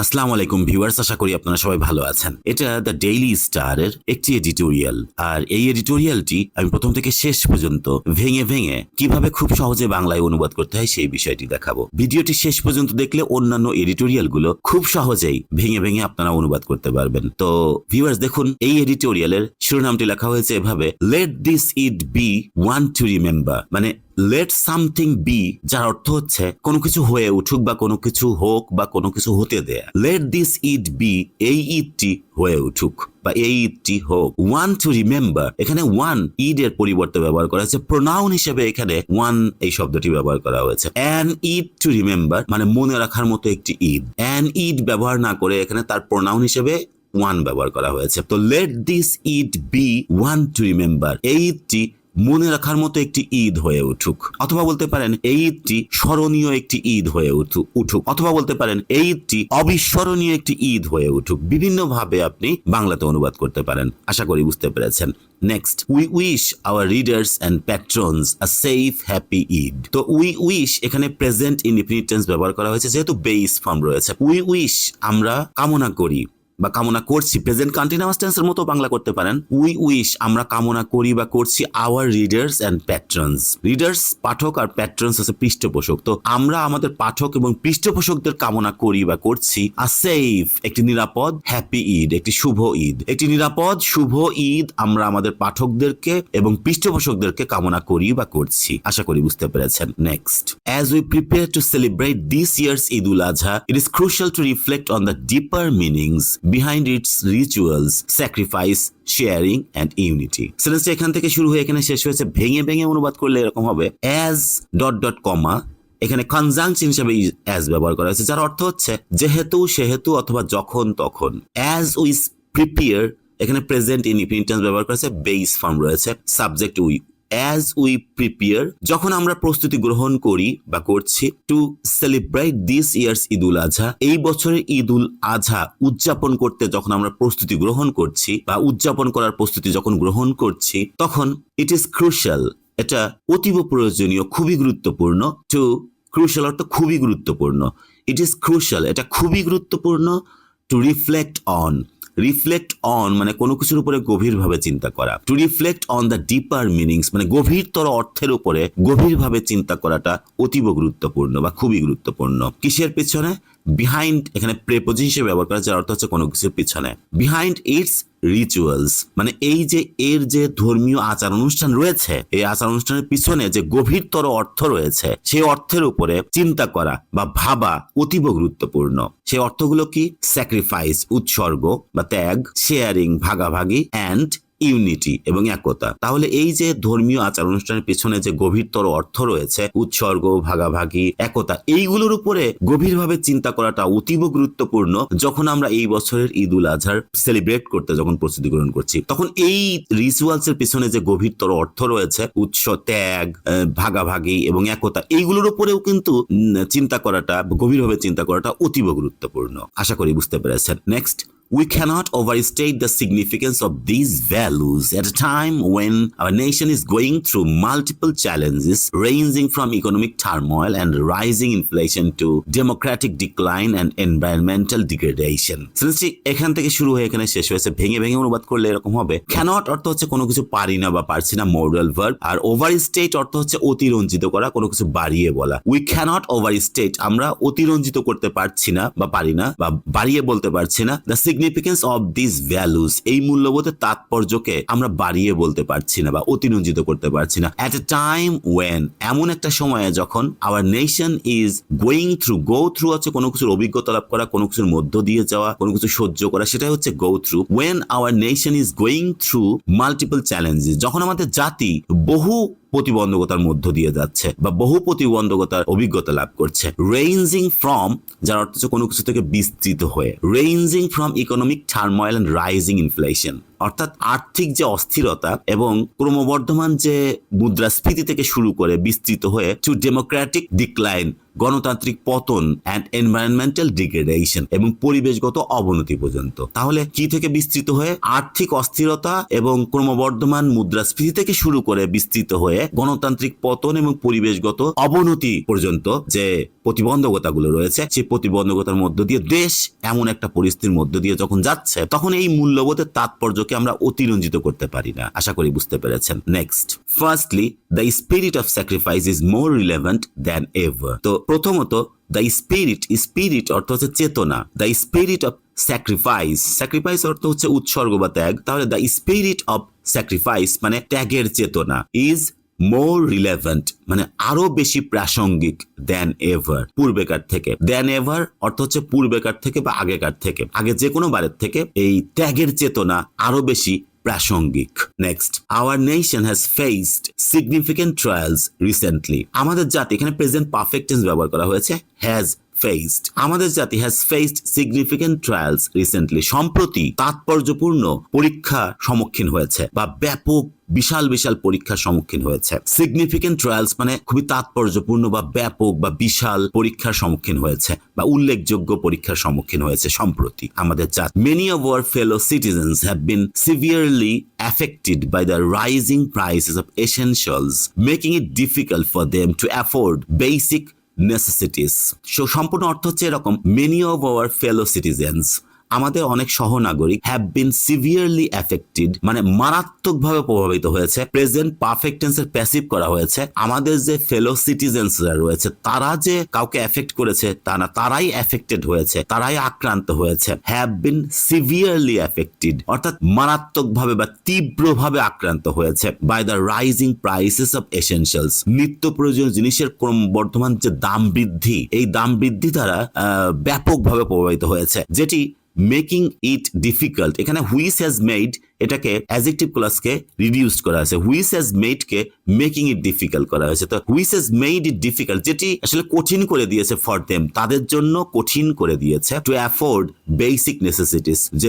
আসসালামু আলাইকুম ভিউয়ার্স, আশা করি আপনারা সবাই ভালো আছেন। এটা দ্য ডেইলি স্টারের একটি এডিটোরিয়াল, আর এই এডিটোরিয়ালটি আমি প্রথম থেকে শেষ পর্যন্ত ভেঙে ভেঙে কিভাবে খুব সহজে বাংলায় অনুবাদ করতে হয় সেই বিষয়টি দেখাবো। ভিডিওটি শেষ পর্যন্ত দেখলে অন্যান্য এডিটোরিয়ালগুলো খুব সহজেই ভেঙে ভেঙে আপনারা অনুবাদ করতে পারবেন। তো ভিউয়ার্স দেখুন, এই এডিটোরিয়ালের শিরোনামটি লেখা হয়েছে এভাবে: let this it be one to remember, মানে লেট সামথিং বি, যার অর্থ হচ্ছে কোনো কিছু হয়ে উঠুক বা কোনো কিছু হোক বা কোনো কিছু হতে দেয়া। লেট দিস ইট বি, এই ইটটি হয়ে উঠুক বা এই ইটটি হোক। ওয়ান টু রিমেম্বার, এখানে ওয়ান ইড এর পরিবর্তে ব্যবহার করা হয়েছে, প্রোনাউন হিসেবে এখানে ওয়ান এই শব্দটি ব্যবহার করা হয়েছে। অ্যান ইড টু রিমেম্বার মানে মনে রাখার মতো একটি ঈদ। অ্যান ইড ব্যবহার না করে এখানে তার প্রোনাউন হিসেবে ওয়ান ব্যবহার করা হয়েছে। তো let this it be one to remember, এই ঈদটি মনে রাখার মতো একটি ঈদ হয়ে উঠুক। অথবা বলতে পারেন এই ঈদটি স্মরণীয় একটি ঈদ হয়ে উঠুক। অথবা বলতে পারেন এই ঈদটি অবিস্মরণীয় একটি ঈদ হয়ে উঠুক। বিভিন্ন ভাবে আপনি বাংলাতে অনুবাদ করতে পারেন। আশা করি বুঝতে পেরেছেন। Next, we wish our readers and patrons a safe happy Eid. তো উই উইশ এখানে প্রেজেন্ট ইনডিফিনিট টেন্স ব্যবহার করা হয়েছে, যেহেতু বেস ফর্ম রয়েছে। উই উইশ আমরা কামনা করি বা কামনা করছি, প্রেজেন্ট কন্টিনিউয়াস টেন্সের মতো বাংলা করতে পারেন। উই উইশ আমরা কামনা করি বা করছি আওয়ার রিডার্স এন্ড প্যাট্রনস। রিডার্স পাঠক আর প্যাট্রনস হচ্ছে পৃষ্ঠপোষক। তো আমরা আমাদের পাঠক এবং পৃষ্ঠপোষকদের কামনা করি বা করছি আ সেফ, একটি নিরাপদ, হ্যাপি ঈদ, একটি শুভ ঈদ। একটি নিরাপদ শুভ ঈদ আমরা আমাদের পাঠকদেরকে এবং পৃষ্ঠপোষকদেরকে কামনা করি বা করছি। আশা করি বুঝতে পেরেছেন। Next, as we prepare to celebrate this year's Eid al-Adha, it is crucial to reflect on the deeper meanings behind its rituals, sacrifice, sharing and unity. সেন্টেন্সটা এখান থেকে শুরু হয়ে এখানে শেষ হয়েছে। ভেঙে ভেঙে অনুবাদ করলে এরকম হবে: as ... এখানে কনজাংশন হিসেবে as ব্যবহার করা হয়েছে, যার অর্থ হচ্ছে যেহেতু, সেহেতু অথবা যখন তখন। as we prepare এখানে প্রেজেন্ট ইনডিফিনিট টেন্স ব্যবহার করা হয়েছে, বেস ফর্ম রয়েছে, subject we. as we prepare যখন আমরা প্রস্তুতি গ্রহণ করি বা করছি, to celebrate this year's Eid ul Azha এই বছরের ঈদ উল আজহা উদযাপন করতে যখন আমরা প্রস্তুতি গ্রহণ করছি বা উদযাপন করার প্রস্তুতি যখন গ্রহণ করছি, তখন it is crucial এটা অতীব প্রয়োজনীয়, খুবই গুরুত্বপূর্ণ। to crucial অর্থ খুবই গুরুত্বপূর্ণ। it is crucial এটা খুবই গুরুত্বপূর্ণ। to reflect on, reflect on মানে কোনো কিছুর উপরে গভীরভাবে চিন্তা করা। To reflect on the deeper meanings মানে গভীরতর অর্থের উপরে গভীরভাবে চিন্তা করাটা অতীব গুরুত্বপূর্ণ বা খুবই গুরুত্বপূর্ণ। কিসের পিছনে? বিহাইন্ড এখানে প্রেপোজিশন হিসেবে ব্যবহার করা, যার অর্থ হচ্ছে কোনো কিছুর পিছনে। বিহাইন্ড ইটস রিচুয়ালস মানে এই যে এর যে ধর্মীয় আচার অনুষ্ঠান রয়েছে, এই আচার অনুষ্ঠানের পিছনে যে গভীরতর অর্থ রয়েছে, সেই অর্থের উপরে চিন্তা করা বা ভাবা অতীব গুরুত্বপূর্ণ। সেই অর্থগুলো কি? স্যাক্রিফাইস উৎসর্গ বা ত্যাগ, শেয়ারিং ভাগাভাগি, অ্যান্ড ইউনিটি এবং একতা। তাহলে এই যে ধর্মীয় আচার অনুষ্ঠানের পিছনে যে গভীরতর অর্থ রয়েছে, উৎসর্গ, ভাগাভাগি, একতা, এইগুলোর উপরে গভীরভাবে চিন্তা করাটা অতীব গুরুত্বপূর্ণ। যখন আমরা এই বছরের ঈদ উল আজহার সেলিব্রেট করতে যখন প্রস্তুতি গ্রহণ করছি, তখন এই রিচুয়ালস এর পিছনে যে গভীরতর অর্থ রয়েছে, ত্যাগ, ভাগাভাগি এবং একতা, এইগুলোর উপরেও কিন্তু চিন্তা করাটা, গভীরভাবে চিন্তা করাটা অতীব গুরুত্বপূর্ণ। আশা করি বুঝতে পেরেছেন। Next, we cannot overstate the significance of these values at a time when our nation is going through multiple challenges ranging from economic turmoil and rising inflation to democratic decline and environmental degradation. সেন্টেন্সটি এখান থেকে শুরু হয়ে এখানে শেষ হয়েছে। ভেঙে ভেঙে অনুবাদ করলে এরকম হবে: cannot অর্থ হচ্ছে কোনো কিছু পারি না বা পারছি না, মোরাল ভার্ব। আর overstate অর্থ হচ্ছে অতিরঞ্জিত করা, কোনো কিছু বাড়িয়ে বলা। we cannot overstate আমরা অতিরঞ্জিত করতে পারছি না বা পারি না বা বাড়িয়ে বলতে পারছি না। the significance of these values এই মূল্যবোধের তাৎপর্যকে আমরা বাড়িয়ে বলতে পারছি না বা অতিরঞ্জিত করতে পারছি না। at a time when এমন একটা সময়ে যখন our nation is going through, go through হচ্ছে কোনো কিছুর অভিজ্ঞতা লাভ করা, কোনো কিছুর মধ্য দিয়ে যাওয়া, কোনো কিছু সহ্য করা, সেটাই হচ্ছে go through। when our nation is going through multiple challenges যখন আমাদের জাতি বহু প্রতিবন্ধকতার মধ্য দিয়ে যাচ্ছে বা বহু প্রতিবন্ধকতার অভিজ্ঞতা লাভ করছে। রেঞ্জিং ফ্রম যার অর্থ হচ্ছে কোনো কিছু থেকে বিস্তৃত হয়ে, ranging from economic turmoil and rising inflation অর্থাৎ আর্থিক যে অস্থিরতা এবং ক্রমবর্ধমান যে মুদ্রাস্ফীতি থেকে শুরু করে বিস্তৃত হয়ে টু ডেমোক্রেটিক ডিক্লাইন, গণতান্ত্রিক পতন অ্যান্ড এনভায়রনমেন্টাল ডিগ্রেডেশন এবং পরিবেশগত অবনতি পর্যন্ত। তাহলে কি থেকে বিস্তৃত হয়ে? আর্থিক অস্থিরতা এবং ক্রমবর্ধমান মুদ্রাস্ফীতি থেকে শুরু করে বিস্তৃত হয়ে গণতান্ত্রিক পতন এবং পরিবেশগত অবনতি পর্যন্ত যে প্রতিবন্ধকতাগুলো রয়েছে, সেই প্রতিবন্ধকতার মধ্য দিয়ে দেশ এমন একটা পরিস্থিতির মধ্য দিয়ে যখন যাচ্ছে, তখন এই মূল্যবোধের তাৎপর্যকে আমরা অতিরঞ্জিত করতে পারি না। আশা করি বুঝতে পেরেছেন। Next, firstly the spirit of sacrifice is more relevant than ever. তো প্রথমত দ্য স্পিরিট অর্থ হচ্ছে চেতনা, দ্য স্পিরিট অফ স্যাক্রিফাইস অর্থ হচ্ছে উৎসর্গ বা ত্যাগ। তাহলে দ্য স্পিরিট অফ স্যাক্রিফাইস মানে ত্যাগের চেতনা ইজ মোর রিলেভেন্ট মানে আরো বেশি প্রাসঙ্গিক দ্যান এভার, পূর্বেকার থেকে। দ্যান এভার অর্থ হচ্ছে পূর্বেকার থেকে বা আগেকার থেকে, আগে যে কোনো বারের থেকে এই ত্যাগের চেতনা আরো বেশি প্রাসঙ্গিক। Next, hour nation has faced significant trials recently. আমাদের জাতি, এখানে প্রেজেন্ট পারফেক্ট টেন্স ব্যবহার করা হয়েছে, হ্যাজ ফেসড। আমাদের জাতি has faced significant trials recently, সম্প্রতি তাৎপর্যপূর্ণ পরীক্ষার সম্মুখীন হয়েছে বা ব্যাপক বিশাল বিশাল পরীক্ষার সম্মুখীন হয়েছে। সিগনিফিকেন্ট ট্রায়ালস মানে খুবই তাৎপর্যপূর্ণ বা ব্যাপক বা বিশাল পরীক্ষার সম্মুখীন হয়েছে বা উল্লেখযোগ্য পরীক্ষার সম্মুখীন হয়েছে সম্প্রতি আমাদের জাতি। Many of our fellow citizens have been severely affected by the rising prices of essentials, making it difficult for them to afford basic necessities. So সম্পূর্ণ অর্থ হচ্ছে এরকম, many of our fellow citizens, আমাদের অনেক সহনাগরিক হ্যাভ বিন সিভিয়ারলি অ্যাফেক্টেড মানে মারাত্মকভাবে প্রভাবিত হয়েছে। প্রেজেন্ট পারফেক্ট টেন্সের প্যাসিভ করা হয়েছে। আমাদের যে ফেলো সিটিজেন্সরা রয়েছে তারা যে কাউকে এফেক্ট করেছে তা না, তারাই এফেক্টেড হয়েছে, তারাই আক্রান্ত হয়েছে। হ্যাভ বিন সিভিয়ারলি অ্যাফেক্টেড অর্থাৎ মারাত্মকভাবে বা তীব্রভাবে আক্রান্ত হয়েছে by the rising prices of essentials, নিত্য প্রয়োজনীয় জিনিসের ক্রমবর্ধমান যে দাম বৃদ্ধি, এই দাম বৃদ্ধি দ্বারা ব্যাপকভাবে প্রভাবিত হয়েছে, যেটি মেকিং ইট ডিফিকাল্ট। এখানে হুইচ হ্যাজ মেড এটাকে অ্যাডজেক্টিভ ক্লজকে রিডিউসড করা হয়েছে, which has made K making it difficult করা হয়েছে। তো which has made it difficult যেটি আসলে কঠিন করে দিয়েছে ফর দেম, তাদের জন্য কঠিন করে দিয়েছে টু অ্যাফোর্ড বেসিক নেসেসিটিস, যে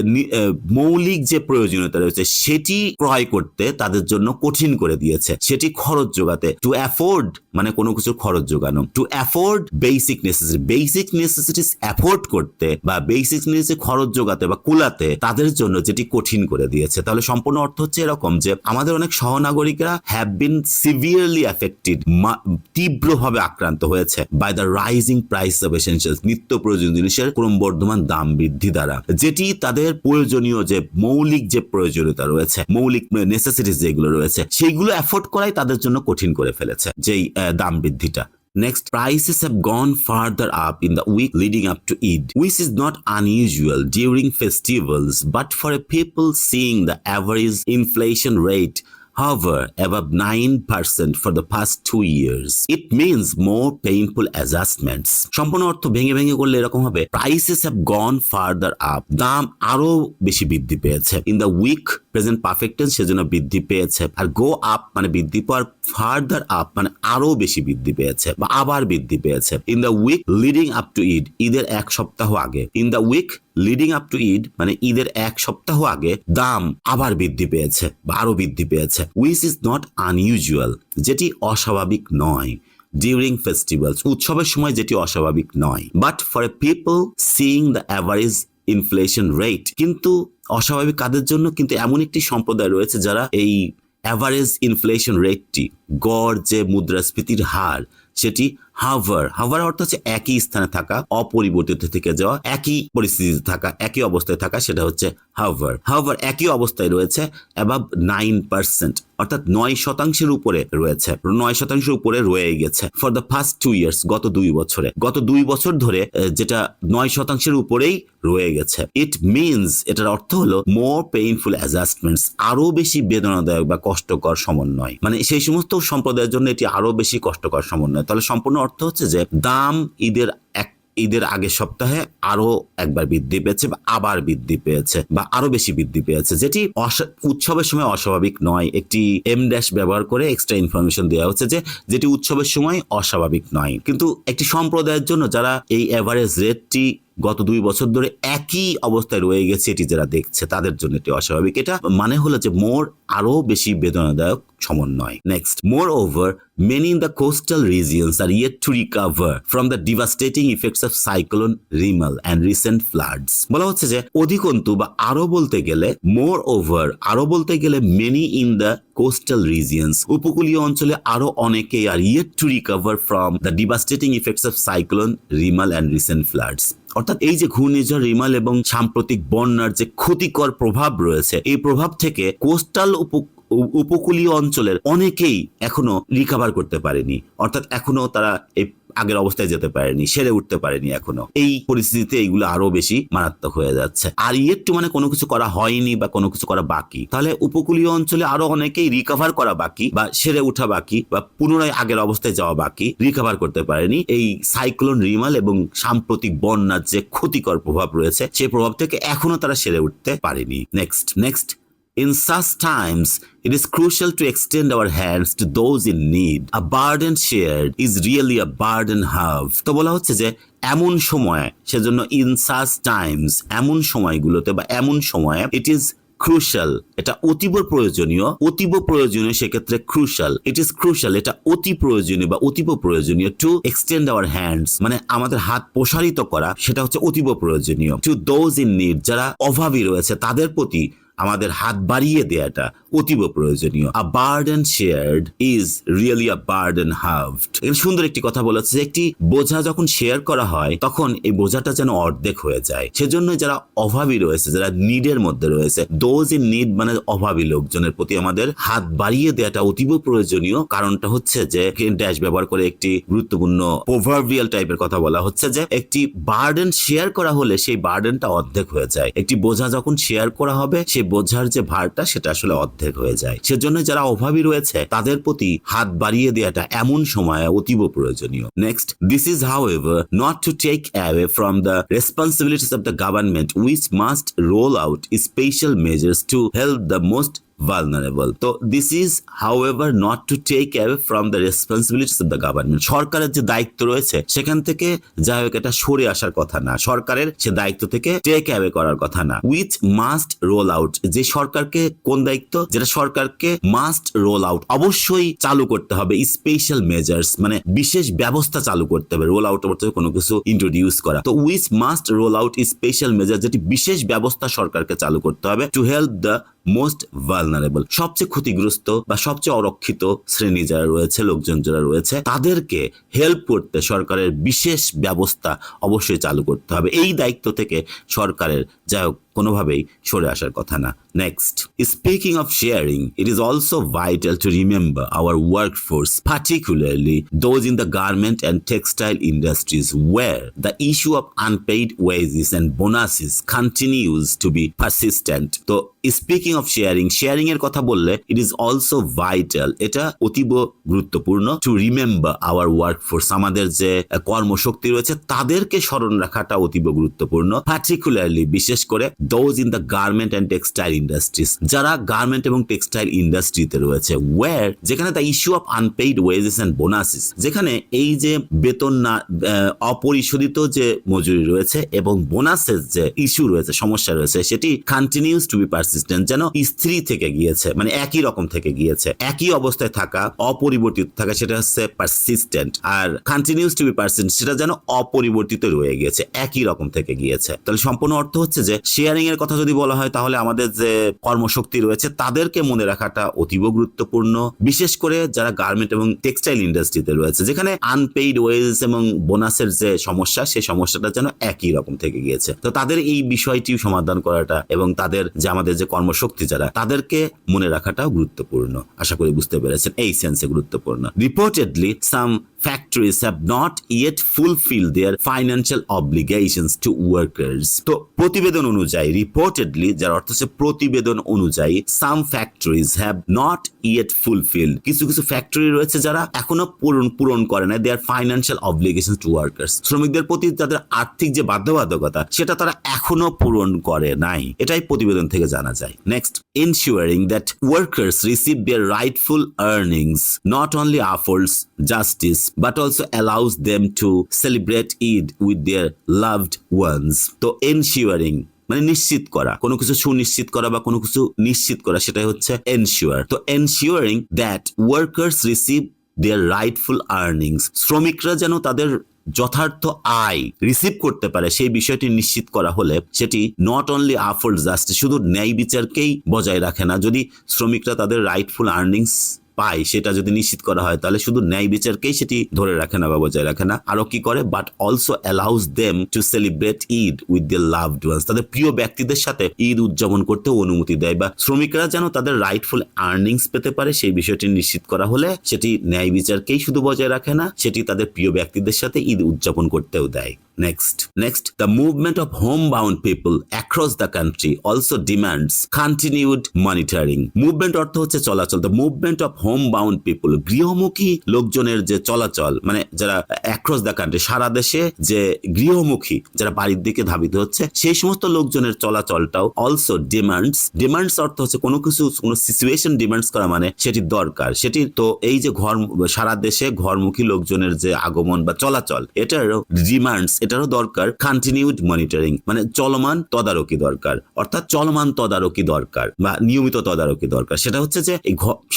মৌলিক যে প্রয়োজনীয়তা রয়েছে সেটি ক্রয় করতে তাদের জন্য কঠিন করে দিয়েছে, সেটি খরচ যোগাতে। টু অ্যাফোর্ড মানে কোনো কিছুর খরচ যোগানো, to afford basic necessities afford করতে বা বেসিক নেসেসিটি খরচ যোগাতে বা কুলাতে তাদের জন্য যেটি কঠিন করে দিয়েছে। তাহলে সম্পূর্ণ অর্থ হচ্ছে এরকম যে আমাদের অনেক সহনাগরিকরা হ্যাভ বিন সিভিয়ারলি অ্যাফেক্টেড তীব্রভাবে আক্রান্ত হয়েছে by the rising price of essentials, নিত্য প্রয়োজনীয় জিনিসের ক্রমবর্ধমান দাম বৃদ্ধি দ্বারা, যেটি তাদের প্রয়োজনীয় যে মৌলিক যে প্রয়োজনীয়তা রয়েছে, মৌলিক নেসেসিটিস যেগুলো রয়েছে সেইগুলো অ্যাফোর্ড করাই তাদের জন্য কঠিন করে ফেলেছে যেই দাম বৃদ্ধিটা। Next, prices have gone further up in the week leading up to Eid, which is not unusual during festivals, but for a people seeing the average inflation rate hover above 9% for the past 2 years, it means more painful adjustments. সম্পূর্ণ অর্থ ভেঙে ভেঙে করলে এরকম হবে, prices have gone further up, দাম আরো বেশি বৃদ্ধি পেয়েছে। in the week present perfect tense সেজন্য বৃদ্ধি পেয়েছে, আর গো আপ মানে বৃদ্ধি পাওয়ার, ফার্দার আপ মানে আরো বেশি বৃদ্ধি পেয়েছে বা আবার বৃদ্ধি পেয়েছে। In the week leading up to Eid, ঈদের এক সপ্তাহ আগে। In the week leading up to Eid মানে ঈদের এক সপ্তাহ আগে দাম আবার বৃদ্ধি পেয়েছে বা আরো বৃদ্ধি পেয়েছে। উইচ ইজ নট আনইউজুয়াল, যেটি অস্বাভাবিক নয়। ডিউরিং ফেস্টিভ্যালস, উৎসবের সময় যেটি অস্বাভাবিক নয়। But for a people seeing the average inflation rate, কিন্তু অস্বাভাবিক কাদের জন্য? কিন্তু এমন একটি সম্প্রদায় রয়েছে যারা এই অ্যাভারেজ ইনফ্লেশন রেটটি, গড় যে মুদ্রাস্ফীতির হার, সেটি হাভার অর্থ হচ্ছে একই স্থানে থাকা, অপরিবর্তিত থেকে যাওয়া, একই পরিস্থিতিতে থাকা, একই অবস্থায় থাকা, সেটা হচ্ছে হাভার একই অবস্থায় রয়েছে অ্যাবাভ 9%, অর্থাৎ 9% উপরে রয়েছে, 9% উপরে রয়ে গেছে ফর দ্য ফার্স্ট 2 years, গত 2 বছর ধরে যেটা 9% উপরেই রয়ে গেছে। ইট মিনস, এটার অর্থ হলো মোর পেইনফুল অ্যাডজাস্টমেন্টস, আরো বেশি বেদনাদায়ক বা কষ্টকর সমন্বয়, মানে সেই সমস্ত সম্প্রদায়ের জন্য এটি আরো বেশি কষ্টকর সমন্বয়। তাহলে সম্পূর্ণ অর্থ হচ্ছে যে দাম ঈদের এক ঈদের আগের সপ্তাহে আরো একবার বৃদ্ধি পেয়েছে বা আবার বৃদ্ধি পেয়েছে বা আরো বেশি বৃদ্ধি পেয়েছে, যেটি উৎসবের সময় অস্বাভাবিক নয়। একটি এম ড্যাশ ব্যবহার করে এক্সট্রা ইনফরমেশন দেওয়া হচ্ছে যেটি উৎসবের সময় অস্বাভাবিক নয়। কিন্তু একটি সম্প্রদায়ের জন্য যারা এই এভারেজ রেটটি গত 2 বছর ধরে একই অবস্থায় রয়ে গেছে এটি যারা দেখছে, তাদের জন্য এটি অস্বাভাবিক। এটা মানে হলো যে মোর আরো বেশি বেদনাদায়ক সমন্বয়। Next, more over many in the coastal regions are yet to recover from the devastating effects of cyclone Rimal and recent floods. বলা হচ্ছে যে অধিকন্তু বা আরো বলতে গেলে মোর ওভার আরো বলতে গেলে many in the coastal regions উপকূলীয় অঞ্চলে আরো অনেকেই আর yet to recover from the devastating effects of cyclone Rimal and recent floods. অর্থাৎ এই যে ঘূর্ণিঝড় রিমাল এবং সাম্প্রতিক বন্যার যে ক্ষতিকর প্রভাব রয়েছে, এই প্রভাব থেকে কোস্টাল উপকূলীয় অঞ্চলের অনেকেই এখনো রিকভার করতে পারেনি, অর্থাৎ এখনো তারা এই আগের অবস্থায় যেতে পারেনি, সেরে উঠতে পারেনি এখনো। এই পরিস্থিতিতে এইগুলো আরো বেশি মারাত্মক হয়ে যাচ্ছে। আর একটু মানে কোনো কিছু করা হয়নি বা কোনো কিছু করা বাকি, তাহলে উপকূলীয় অঞ্চলে আরো অনেকেই রিকভার করা বাকি বা সেরে উঠা বাকি বা পুনরায় আগের অবস্থায় যাওয়া বাকি, রিকভার করতে পারেনি। এই সাইক্লোন রিমাল এবং সাম্প্রতিক বন্যার যে ক্ষতিকর প্রভাব রয়েছে, সেই প্রভাব থেকে এখনো তারা সেরে উঠতে পারেনি। Next In such times, it is crucial to extend our hands to those in need. A burden shared is really a burden halved. তো বলা হচ্ছে যে এমন সময়, সেজন্য in such times, এমন সময়গুলোতে বা এমন সময়ে it is crucial, এটা অতীব প্রয়োজনীয় সেক্ষেত্রে crucial, it is crucial, এটা অতি প্রয়োজনীয় বা অতীব প্রয়োজনীয় to extend our hands, মানে আমাদের হাত প্রসারিত করা, সেটা হচ্ছে অতীব প্রয়োজনীয় to those in need, যারা অভাবী রয়েছে তাদের প্রতি আমাদের হাত বাড়িয়ে দেওয়াটা অতীব প্রয়োজনীয়। A burden shared is really a burden halved. এখানে সুন্দর একটি কথা বলেছে যে একটি বোঝা যখন শেয়ার করা হয় তখন এই বোঝাটা যেন অর্ধেক হয়ে যায়। সেজন্য যারা অভাবী রয়েছে, যারা নিডের মধ্যে রয়েছে, those in need মানে অভাবী লোকজনের প্রতি আমাদের হাত বাড়িয়ে দেওয়াটা অতীব প্রয়োজনীয়। কারণটা হচ্ছে যে ড্যাশ ব্যবহার করে একটি গুরুত্বপূর্ণ প্রভার্বিয়াল টাইপের কথা বলা হচ্ছে যে একটি বার্ডেন শেয়ার করা হলে সেই বার্ডেনটা অর্ধেক হয়ে যায়। একটি বোঝা যখন শেয়ার করা হবে সেই বোঝার যে ভারটা সেটা আসলে অর্ধেক হয়ে যায়। সেজন্য যারা অভাবী রয়েছে তাদের প্রতি হাত বাড়িয়ে দেওয়াটা এমন সময়ে অতীব প্রয়োজনীয়। Next, this is however not to take away from the responsibilities of the government which must roll out special measures to help the most vulnerable. তো this is however not to take away from the responsibilities of the government. সরকারের যে দায়িত্ব রয়েছে সেখান থেকে যাই হোক এটা সরে আসার কথা না, সরকারের সে দায়িত্ব থেকে টেক অ্যাওয়ে করার কথা না। which must roll out, যে সরকারকে কোন দায়িত্ব, যেটা সরকারকে মাস্ট রোল আউট অবশ্যই চালু করতে হবে, স্পেশাল মেজার্স মানে বিশেষ ব্যবস্থা চালু করতে হবে। রোল আউট অর্থ কোনো কিছু ইন্ট্রোডিউস করা। তো which must roll out special measure, যেটি বিশেষ ব্যবস্থা সরকারকে চালু করতে হবে to help the most vulnerable, সবচেয়ে ক্ষতিগ্রস্ত বা সবচেয়ে অরক্ষিত শ্রেণী যারা রয়েছে, লোকজন যারা রয়েছে, তাদেরকে হেল্প করতে সরকারের বিশেষ ব্যবস্থা অবশ্যই চালু করতে হবে। এই দায়িত্ব থেকে সরকারের যাই হোক কোনোভাবেই সরে আসার কথা না। Next, speaking of sharing, it is also vital to remember our workforce, particularly those in the garment and textile industries where the issue of unpaid wages and bonuses continues to be persistent. তো speaking of sharing এর কথা বললে ইট is also vital, এটা অতীব গুরুত্বপূর্ণ two remember our workforce, আমাদের যে কর্মশক্তি রয়েছে তাদেরকে স্মরণ রাখাটা অতীব গুরুত্বপূর্ণ। পার্টিকুলারলি বিশেষ করে those in the garment and textile industries, যারা গার্মেন্ট এবং টেক্সটাইল ইন্ডাস্ট্রিতে রয়েছে। ওয়ার, যেখানে the issue of unpaid wages and bonuses, যেখানে এই যে বেতন না অপরিশোধিত যে মজুরি রয়েছে এবং বোনাসের যে ইস্যু রয়েছে, সমস্যা রয়েছে, সেটি কন্টিনিউস টু বি পারসিস্টেন্ট, যেন স্থির থেকে গিয়েছে, মানে একই রকম থেকে গিয়েছে, একই অবস্থায় থাকা, অপরিবর্তিত থাকা, সেটা হচ্ছে পারসিস্টেন্ট। আর কন্টিনিউস টু বি পারসিস্টেন্ট, সেটা যেন অপরিবর্তিত রয়ে গিয়েছে, একই রকম থেকে গিয়েছে। তাহলে সম্পূর্ণ অর্থ হচ্ছে যে শেয়ারিং এর কথা যদি বলা হয় তাহলে আমাদের যে কর্মশক্তি রয়েছে তাদেরকে মনে রাখাটা অতীব গুরুত্বপূর্ণ, বিশেষ করে যারা গার্মেন্ট এবং টেক্সটাইল ইন্ডাস্ট্রিতে রয়েছে, যেখানে আনপেইড ওয়েজেস এবং বোনাসের যে সমস্যা, সেই সমস্যাটা যেন একই রকম থেকে গিয়েছে। তো তাদের এই বিষয়টি সমাধান করাটা এবং তাদের যে আমাদের যে কর্মশক্তি যারা, তাদেরকে মনে রাখাটাও গুরুত্বপূর্ণ। আশা করি বুঝতে পেরেছেন, এই সেন্সে গুরুত্বপূর্ণ। Reportedly some factories have not yet fulfilled their financial obligations to workers. তো প্রতিবেদন অনুযায়ী reportedly, যার অর্থ হচ্ছে প্রতিবেদন অনুযায়ী, some factories have not yet fulfilled, কিছু কিছু ফ্যাক্টরি রয়েছে যারা এখনো পূরণ করে না their financial obligations to workers, শ্রমিকদের প্রতি তাদের আর্থিক যে বাধ্যবাধকতা সেটা তারা এখনো পূরণ করে নাই, এটাই প্রতিবেদন থেকে জানা যায়। Next, ensuring that workers receive their rightful earnings not only affords justice but also allows them to celebrate Eid with their loved ones. তো ensuring মানে নিশ্চিত করা, কোনো কিছু সুনিশ্চিত করা বা কোনো কিছু নিশ্চিত করা, সেটাই হচ্ছে ensure। তো ensuring that workers receive their rightful earnings, শ্রমিকরা যেন তাদের যথার্থ আয় রিসিভ করতে পারে সেই বিষয়টি নিশ্চিত করা হলে সেটি নট অনলি আফোর্ড জাস্টিস, শুধু ন্যায় বিচারকেই বজায় রাখে না। যদি শ্রমিকরা তাদের রাইটফুল আর্নিংস পায় সেটা যদি নিশ্চিত করা হয় তাহলে শুধু ন্যায় বিচারকেই সেটি ধরে রাখে না বা বজায় রাখে না, আরো কি করে, but also allows them to celebrate Eid with their loved ones, তাদের প্রিয় ব্যক্তিদের সাথে ঈদ উদযাপন করতে অনুমতি দেয়। বা শ্রমিকরা যেন তাদের রাইটফুল আর্নিংস পেতে পারে সেই বিষয়টি নিশ্চিত করা হলে সেটি ন্যায় বিচারকেই শুধু বজায় রাখে না, সেটি তাদের প্রিয় ব্যক্তিদের সাথে ঈদ উদযাপন করতেও দেয়। Next, the movement of homebound people across the country also demands continued monitoring. Movement অর্থ হচ্ছে চলাচল। The movement of homebound people, গৃহমুখী লোকজনের যে চলাচল, মানে যারা across the country, সারা দেশে যে গৃহমুখী যারা বাড়ির দিকে ধাবিত হচ্ছে সেই সমস্ত লোকজনের চলাচলটাও also demands অর্থ হচ্ছে কোনো কিছু, কোনো সিচুয়েশন ডিমান্ডস করা মানে সেটি দরকার, সেটি তো এই যে সারা দেশে ঘরমুখী লোকজনের যে আগমন বা চলাচল এটারও ডিমান্ডস, এটারও দরকার কন্টিনিউড মনিটরিং, মানে চলমান তদারকি দরকার, অর্থাৎ চলমান তদারকি দরকার বা নিয়মিত তদারকি দরকার। সেটা হচ্ছে যে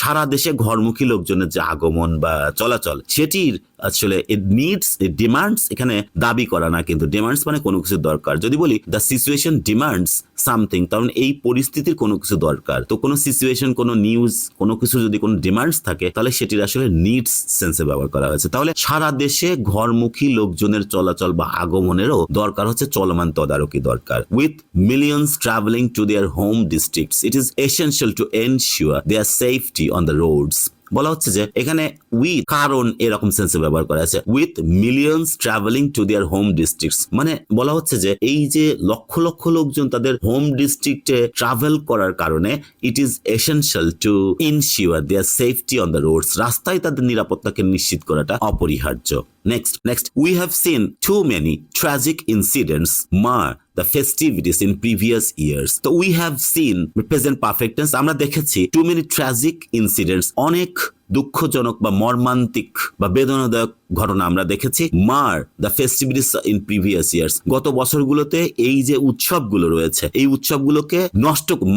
সারা দেশে ঘরমুখী লোকজনের যে আগমন বা চলাচল সেটির আসলে ডিমান্ডস, এখানে দাবি করা না, কিন্তু ডিমান্ডস মানে কোনো কিছু দরকার। যদি বলি দ্য সিচুয়েশন ডিমান্ডস সামথিং, তার মানে এই পরিস্থিতির কোনো কিছু দরকার। তো কোনো সিচুয়েশন, কোনো নিউজ, কোনো কিছু যদি কোনো ডিমান্ডস থাকে তাহলে সেটির আসলে নিডস সেন্সে ব্যবহার করা হয়েছে। তাহলে সারা দেশে ঘরমুখী লোকজনের চলাচল বা আগমনেরও দরকার হচ্ছে চলমান তদারকি দরকার। With millions travelling to their home districts it is essential to ensure there safety on the roads. বলা হচ্ছে যে এখানে উইথ, কারণ এরকম সেন্সে ব্যবহার করা আছে, with millions travelling to their home districts, মানে বলা হচ্ছে যে এই যে লক্ষ লক্ষ লোকজন তাদের হোম ডিস্ট্রিক্টে ট্রাভেল করার কারণে it is essential to ensure there safety on the roads, রাস্তায় তাদের নিরাপত্তাকে নিশ্চিত করাটা অপরিহার্য। Next, we have seen too many tragic incidents mar the festivities in previous years. So we have seen present perfect tense, আমরা দেখেছি too many tragic incidents, অনেক দুঃখজনক বা মর্মান্তিক বা বেদনাদায়ক ঘটনা আমরা দেখেছি মার the festivities in previous years, গত বছরগুলোতে এই যে উৎসবগুলো রয়েছে এই উৎসবগুলোকে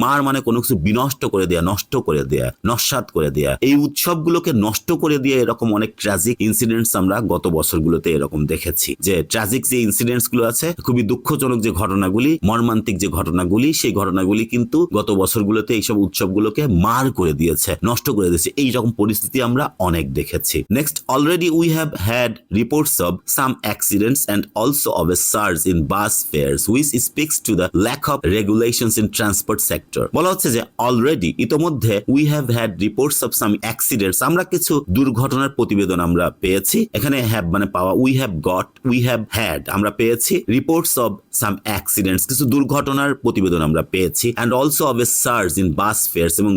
মার মানে কোনো কিছু বিনষ্ট করে দেয়া, নষ্ট করে দেয়া, নস্যাৎ করে দেয়া, এই উৎসবগুলোকে নষ্ট করে দিয়ে এরকম অনেক ট্র্যাজিক ইনসিডেন্টস আমরা গত বছরগুলোতে এরকম দেখেছি। যে ট্র্যাজিক যে ইনসিডেন্টস গুলো আছে, খুবই দুঃখজনক যে ঘটনাগুলি, মর্মান্তিক যে ঘটনাগুলি, সেই ঘটনাগুলি কিন্তু গত বছরগুলোতে এইসব উৎসবগুলোকে মার করে দিয়েছে, নষ্ট করে দিয়েছে। এইরকম পরিস্থিতি আমরা অনেক দেখেছি। Next, already we have had reports of some accidents and also of a surge in bus fares which speaks to the lack of regulations in transport sector. বলা হচ্ছে যে অলরেডি, ইতোমধ্যে, we have had reports of some accidents, আমরা কিছু দুর্ঘটনার প্রতিবেদন আমরা পেয়েছি। এখানে have মানে পাওয়া, we have had আমরা পেয়েছি, reports of some accidents কিছু দুর্ঘটনার প্রতিবেদন আমরা পেয়েছি, and also of a surge in bus fares এবং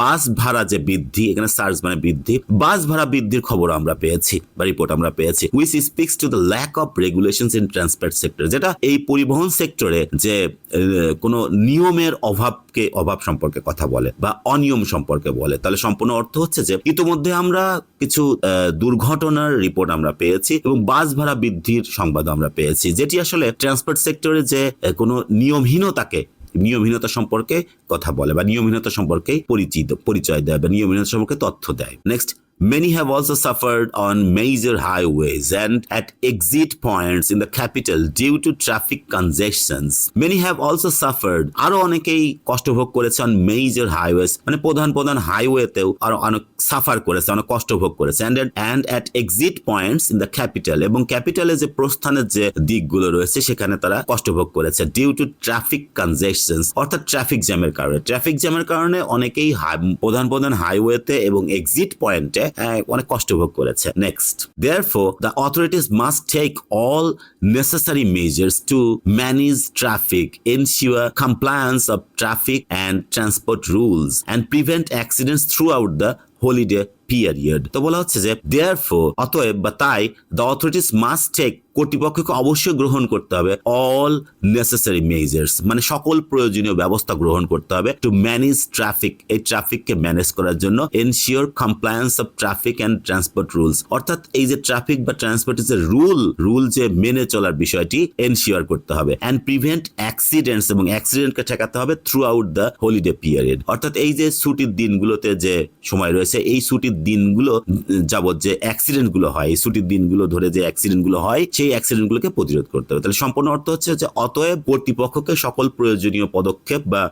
বাস ভাড়া যে বৃদ্ধি, এখানে সার্জ মানে বৃদ্ধি, বাস ভাড়া বৃদ্ধির খবর আমরা পেয়েছি বা রিপোর্ট আমরা পেয়েছি। which speaks to the lack of regulations in transport sector, যেটা এই পরিবহন সেক্টরে যে কোনো নিয়মের অভাব সম্পর্কে কথা বলে বা অনিয়ম সম্পর্কে বলে। তাহলে সম্পূর্ণ অর্থ হচ্ছে যে ইতোমধ্যে আমরা কিছু দুর্ঘটনার রিপোর্ট আমরা পেয়েছি এবং বাস ভাড়া বৃদ্ধির সংবাদ আমরা পেয়েছি, যেটি আসলে ট্রান্সপোর্ট সেক্টরে যে কোনো নিয়মহীনতা সম্পর্কে কথা বলে বা নিয়মহীনতা সম্পর্কে পরিচয় দেয় বা নিয়মহীনতা সম্পর্কে তথ্য দেয়। Next, many have also suffered on major highways and at exit points in the capital due to traffic congestions. Many have also suffered, আরো অনেকেই কষ্ট ভোগ করেছে on major highways, মানে প্রধান হাইওয়েতেও আরো অনেক সাফার করেছে, অনেক কষ্ট ভোগ করেছে, and at exit points in the capital, এবং ক্যাপিটালে যে প্রস্থানের যে দিকগুলো রয়েছে সেখানে তারা কষ্ট ভোগ করেছে due to traffic congestions, অর্থাৎ ট্রাফিক জ্যামের কারণে অনেকেই প্রধান হাইওয়েতে এবং এক্সিট পয়েন্টে অনেক কষ্ট ভোগ করেছে। Next, therefore the authorities must take all necessary measures to manage traffic, ensure compliance of traffic and transport rules and prevent accidents throughout the holiday period. তো বলা হচ্ছে যে therefore অতএব বা তাই the authorities must take কর্তৃপক্ষকে অবশ্যই গ্রহণ করতে হবে all necessary measures মানে সকল প্রয়োজনীয় ব্যবস্থা গ্রহণ করতে হবে to manage traffic এই ট্রাফিককে ম্যানেজ করার জন্য ensure compliance of traffic and transport rules অর্থাৎ এই যে ট্রাফিক বা ট্রান্সপোর্টের যে রুল যে মেনে চলার বিষয়টি ensure করতে হবে and prevent accidents এবং অ্যাক্সিডেন্টকে ঠেকাতে হবে throughout the holiday period অর্থাৎ এই যে ছুটির দিনগুলোতে যে সময় রয়েছে এই ছুটির দিনগুলো যাবত যে অ্যাক্সিডেন্টগুলো হয় এই ছুটির দিনগুলো ধরে যে অ্যাক্সিডেন্টগুলো হয় সেই অ্যাক্সিডেন্টগুলোকে প্রতিরোধ করতে হবে। তাহলে সম্পূর্ণ অর্থ হচ্ছে যে অতএব কর্তৃপক্ষকে সকল প্রয়োজনীয় পদক্ষেপ বা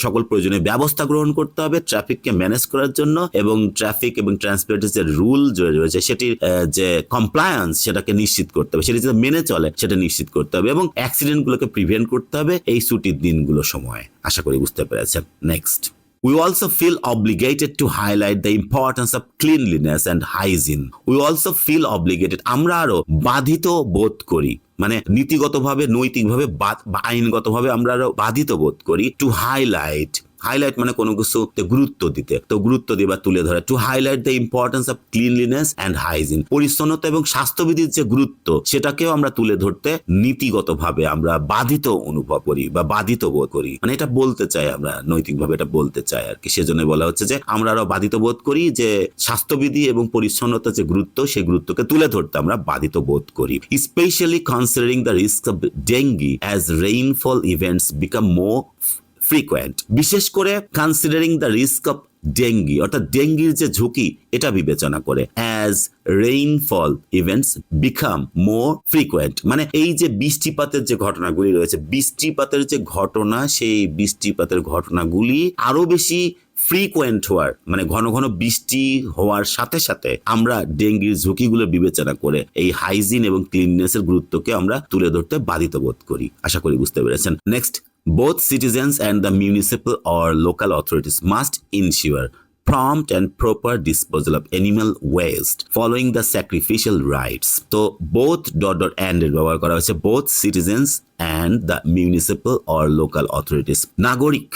সকল প্রয়োজনীয় ব্যবস্থা গ্রহণ করতে হবে ট্রাফিককে ম্যানেজ করার জন্য এবং ট্রাফিক এবং ট্রান্সপোর্টের যে রুল রয়েছে সেটির যে কমপ্লায়েন্স সেটাকে নিশ্চিত করতে হবে, সেটি যাতে মেনে চলে সেটা নিশ্চিত করতে হবে এবং অ্যাক্সিডেন্টগুলোকে প্রিভেন্ট করতে হবে এই ছুটির দিনগুলো সময়। আশা করি বুঝতে পেরেছেন। Next, we also feel obligated to highlight the importance of cleanliness and hygiene. We also feel obligated আমরা আরো বাধিত বোধ করি মানে নীতিগতভাবে নৈতিকভাবে বা আইনগতভাবে আমরা আরো বাধিত বোধ করি টু হাইলাইট মানে কোনো কিছুতে গুরুত্ব দিতে, তো গুরুত্ব দিবা তুলে ধরে to highlight the importance of cleanliness and hygiene পরিচ্ছন্নতা এবং স্বাস্থ্যবিধির যে গুরুত্ব সেটাকেও আমরা তুলে ধরতে নীতিগতভাবে আমরা বাধিত অনুভব করি বা বাধিত বোধ করি মানে এটা বলতে চাই আমরা নৈতিকভাবে এটা বলতে চাই আর কি। সেজন্য বলা হচ্ছে যে আমরা আরো বাধিত বোধ করি যে স্বাস্থ্যবিধি এবং পরিচ্ছন্নতা যে গুরুত্ব সেই গুরুত্বকে তুলে ধরতে আমরা বাধিত বোধ করি specially considering the risk of dengue as rainfall events become more frequent বিশেষ করে considering the risk of dengue অর্থাৎ ডেঙ্গির যে ঝুঁকি এটা বিবেচনা করে as rainfall events become more frequent মানে এই যে বৃষ্টিপাতের যে ঘটনাগুলি রয়েছে বৃষ্টিপাতের যে ঘটনা সেই বৃষ্টিপাতের ঘটনাগুলি আরো বেশি ফ্রিকোয়েন্ট হওয়ার মানে ঘন ঘন বৃষ্টি হওয়ার সাথে সাথে আমরা ডেঙ্গির ঝুঁকিগুলো বিবেচনা করে এই হাইজিন এবং ক্লিননেসের গুরুত্বকে আমরা তুলে ধরতে বাধিত বোধ করি। আশা করি বুঝতে পেরেছেন। Next, both citizens and the municipal or local authorities must ensure prompt and proper disposal of animal waste following the sacrificial rites. তো both ... and এর ব্যবহার করা হয়েছে both citizens and the municipal or local authorities নাগরিক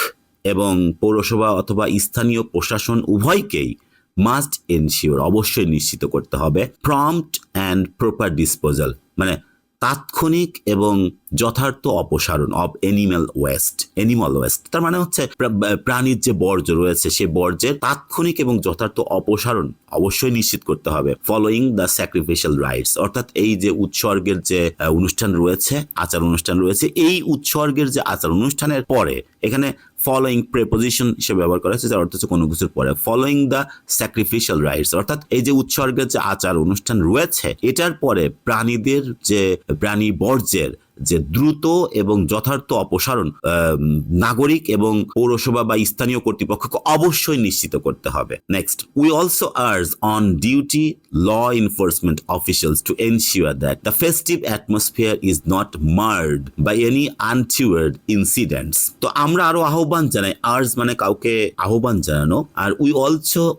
এবং পৌরসভা অথবা স্থানীয় প্রশাসন উভয়কেই মাস্ট এনশিওর অবশ্যই নিশ্চিত করতে হবে প্রম্পট অ্যান্ড প্রপার ডিসপোজাল মানে তাৎক্ষণিক এবং যথার্থ অপসারণ অব অ্যানিমাল ওয়েস্ট তার মানে হচ্ছে প্রাণীর যে বর্জ্য রয়েছে সেই বর্জ্যের তাৎক্ষণিক এবং যথার্থ অপসারণ অবশ্যই নিশ্চিত করতে হবে ফলোয়িং দ্য স্যাক্রিফিশিয়াল রাইটস অর্থাৎ এই যে উৎসর্গের যে অনুষ্ঠান রয়েছে আচার অনুষ্ঠান রয়েছে এই উৎসর্গের যে আচার অনুষ্ঠানের পরে এখানে ফলোয়িং প্রেপোজিশন হিসেবে ব্যবহার করা হচ্ছে যার অর্থ হচ্ছে কোনো কিছুর পরে ফলোয়িং দ্য স্যাক্রিফিশিয়াল রাইটস অর্থাৎ এই যে উৎসর্গের যে আচার অনুষ্ঠান রয়েছে এটার পরে প্রাণীদের যে প্রাণী বর্জ্যের যে দ্রুত এবং যথার্থ অপসারণ নাগরিক এবং পৌরসভা বা স্থানীয় কর্তৃপক্ষকে অবশ্যই নিশ্চিত করতে হবে। Next, we also urge on duty law enforcement officials to ensure that the festive atmosphere is not marred by any untoward incidents. তো আমরা আরো আহ্বান জানাই, আর্জ মানে কাউকে আহ্বান জানানো, আর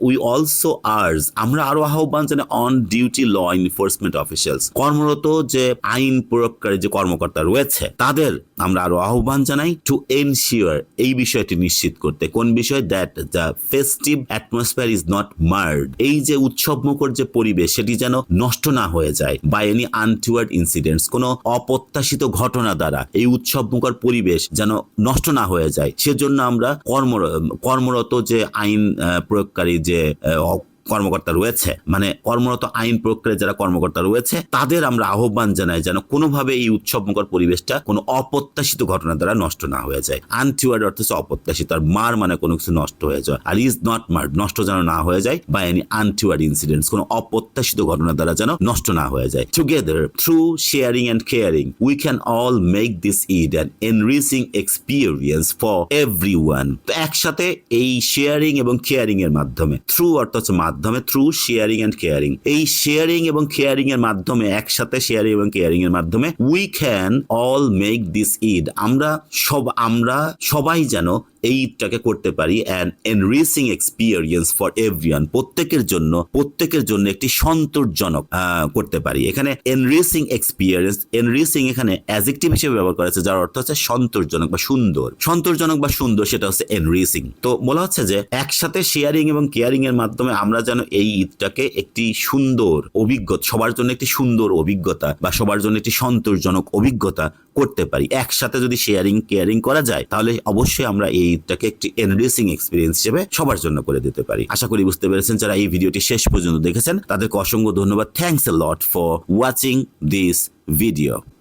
উই অলসো আর্জ আমরা আরো আহ্বান জানাই on duty law enforcement officials কর্মরত যে আইন প্রয়োগকারী যে কর্মকর্তা রয়েছে তাদের আমরা আরো আহ্বান জানাই টু এনশিওর এই বিষয়টি নিশ্চিত করতে কোন বিষয় that the festive atmosphere is not marred এই যে উৎসবমুখর যে পরিবেশ সেটি যেন নষ্ট না হয়ে যায় বাই এনি আনটুয়ার্ড ইনসিডেন্টস কোনো অপ্রত্যাশিত ঘটনা দ্বারা এই উৎসবমুখর পরিবেশ যেন নষ্ট না হয়ে যায় সেজন্য আমরা কর্মরত যে আইন প্রয়োগকারী যে কর্মকর্তা রয়েছে মানে কর্মরত আইন প্রয়োগকারী যারা কর্মকর্তা রয়েছে তাদের আমরা আহ্বান জানাই যেন কোনোভাবে এই উৎসবমুখর পরিবেশটা কোনো অপ্রত্যাশিত ঘটনা দ্বারা নষ্ট না হয়ে যায়। আনটিওয়ার্ড অর্থ হচ্ছে অপ্রত্যাশিত, আর মার মানে কোনো কিছু নষ্ট হয়ে যায়, আর ইজ নট মার্ড নষ্ট যেন না হয়ে যায় বা এনি আনটিওয়ার্ড ইনসিডেন্টস কোনো অপ্রত্যাশিত ঘটনা দ্বারা যেন নষ্ট না হয়ে যায়। Together through sharing and caring we can all make this Eid an enriching experience for everyone. তো একসাথে এই শেয়ারিং এবং কেয়ারিং এর মাধ্যমে থ্রু অর্থ হচ্ছে থ্রু শেয়ারিং অ্যান্ড কেয়ারিং এই শেয়ারিং এবং কেয়ারিং এর মাধ্যমে একসাথে শেয়ারিং এবং কেয়ারিং এর মাধ্যমে we can all make this Eid আমরা সবাই যেন এই ঈদটাকে করতে পারি an enriching experience for everyone, প্রত্যেকের জন্য একটি সন্তোষজনক করতে পারি। এখানে এনরিচিং এক্সপিরিয়েন্স, এনরিচিং এখানে অ্যাডজেক্টিভ হিসেবে ব্যবহার করা হচ্ছে, যার অর্থ হচ্ছে সন্তোষজনক বা সুন্দর। সন্তোষজনক বা সুন্দর সেটা হচ্ছে এনরিচিং। তো বলা হচ্ছে যে একসাথে শেয়ারিং এবং কেয়ারিং এর মাধ্যমে আমরা যেন এই ঈদটাকে একটি সুন্দর অভিজ্ঞতা, সবার জন্য একটি সুন্দর অভিজ্ঞতা বা সবার জন্য একটি সন্তোষজনক অভিজ্ঞতা করতে পারি। একসাথে যদি শেয়ারিং কেয়ারিং করা যায় তাহলে অবশ্যই আমরা এই ঈদটাকে একটি এনরিচিং এক্সপিরিয়েন্স হিসেবে সবার জন্য করে দিতে পারি। আশা করি বুঝতে পেরেছেন। যারা এই ভিডিওটি শেষ পর্যন্ত দেখেছেন তাদেরকে অসংখ্য ধন্যবাদ। Thanks a lot for watching this video.